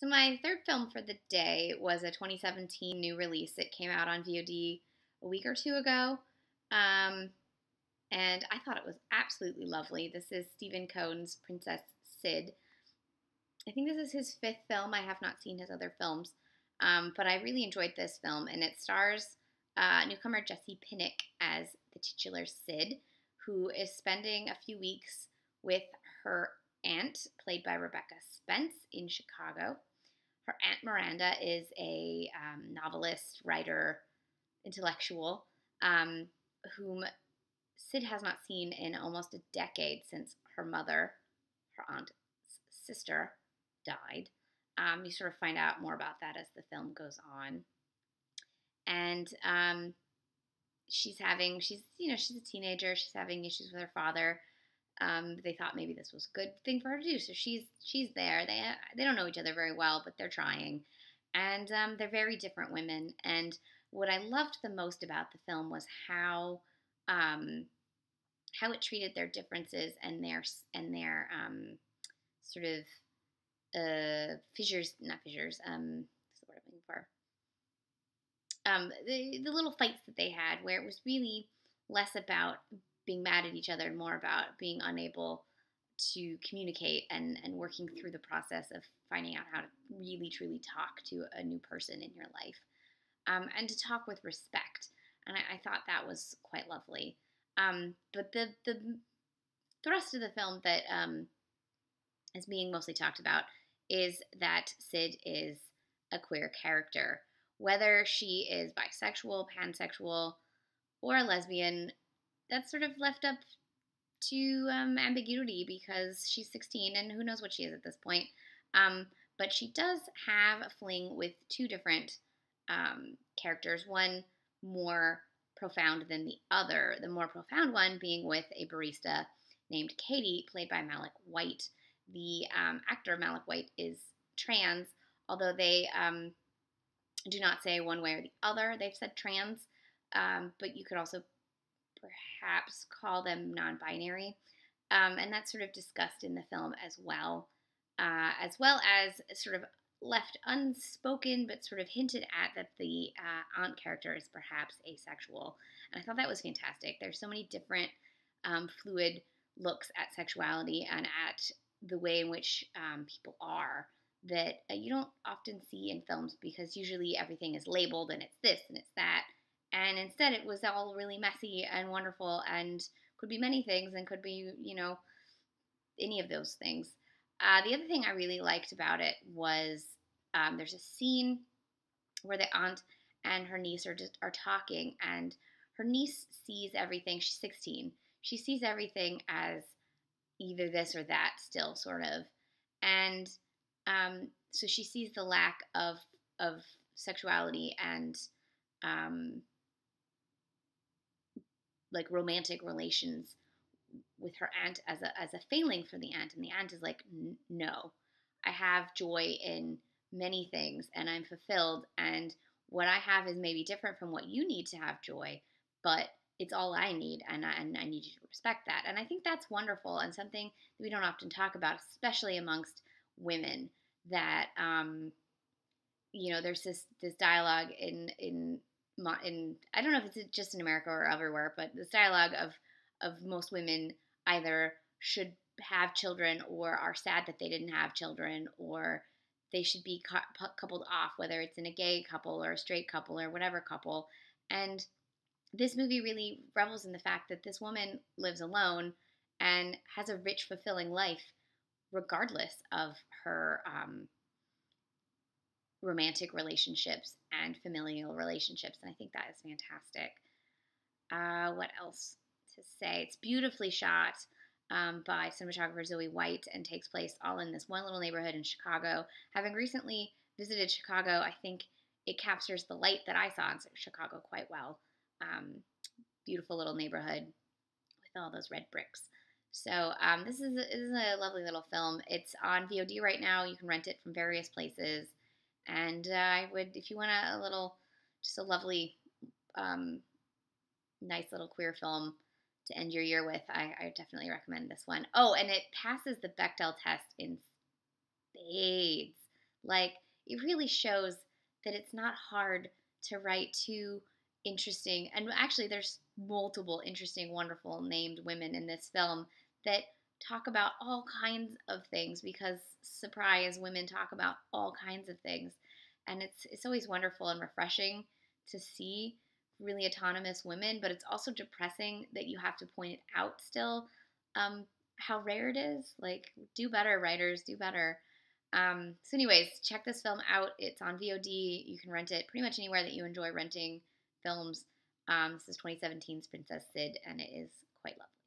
So my third film for the day was a 2017 new release. It came out on VOD a week or two ago, um, and I thought it was absolutely lovely. This is Stephen Cohen's Princess Sid. I think this is his fifth film. I have not seen his other films, but I really enjoyed this film, and it stars newcomer Jessie Pinnick as the titular Sid, who is spending a few weeks with her aunt, played by Rebecca Spence, in Chicago. Her Aunt Miranda is a novelist, writer, intellectual, whom Sid has not seen in almost a decade since her mother, her aunt's sister, died. You sort of find out more about that as the film goes on. And she's a teenager. She's having issues with her father. They thought maybe this was a good thing for her to do, so she's there. They don't know each other very well, but they're trying, and they're very different women. And what I loved the most about the film was how it treated their differences and their sort of fissures, not fissures. What's the word I'm looking for? The little fights that they had, where it was really less about being mad at each other and more about being unable to communicate and working through the process of finding out how to really truly talk to a new person in your life, and to talk with respect. And I thought that was quite lovely. But the thrust of the film that is being mostly talked about is that Sid is a queer character. Whether she is bisexual, pansexual, or a lesbian, that's sort of left up to ambiguity because she's 16 and who knows what she is at this point. But she does have a fling with two different characters, one more profound than the other. The more profound one being with a barista named Katie, played by Malic White. The actor Malic White is trans, although they do not say one way or the other. They've said trans, but you could also perhaps call them non-binary, and that's sort of discussed in the film as well as sort of left unspoken but sort of hinted at that the aunt character is perhaps asexual, and I thought that was fantastic. There's so many different fluid looks at sexuality and at the way in which people are that you don't often see in films, because usually everything is labeled and it's this and it's that. And instead, it was all really messy and wonderful and could be many things and could be, any of those things. The other thing I really liked about it was there's a scene where the aunt and her niece are talking, and her niece sees everything. She's 16. She sees everything as either this or that still, sort of. And so she sees the lack of sexuality and like romantic relations with her aunt as a failing for the aunt, and the aunt is like, no, I have joy in many things and I'm fulfilled, and what I have is maybe different from what you need to have joy, but it's all I need, and I need you to respect that. And I think that's wonderful and something that we don't often talk about, especially amongst women, that there's this dialogue in I don't know if it's just in America or everywhere, but this dialogue of most women either should have children or are sad that they didn't have children, or they should be coupled off, whether it's in a gay couple or a straight couple or whatever couple. And this movie really revels in the fact that this woman lives alone and has a rich, fulfilling life regardless of her romantic relationships and familial relationships, and I think that is fantastic. What else to say? It's beautifully shot by cinematographer Zoe White and takes place all in this one little neighborhood in Chicago. Having recently visited Chicago, I think it captures the light that I saw in Chicago quite well. Beautiful little neighborhood with all those red bricks. So this is a lovely little film. It's on VOD right now. You can rent it from various places. And I would, if you want just a lovely, nice little queer film to end your year with, I definitely recommend this one. Oh, and it passes the Bechdel test in spades. Like, it really shows that it's not hard to write two interesting, and actually there's multiple interesting, wonderful named women in this film that talk about all kinds of things, because surprise, women talk about all kinds of things. And it's always wonderful and refreshing to see really autonomous women, but it's also depressing that you have to point it out still, how rare it is. Like, do better, writers, do better. So anyways, check this film out. It's on VOD. You can rent it pretty much anywhere that you enjoy renting films. This is 2017's Princess Sid, and it is quite lovely.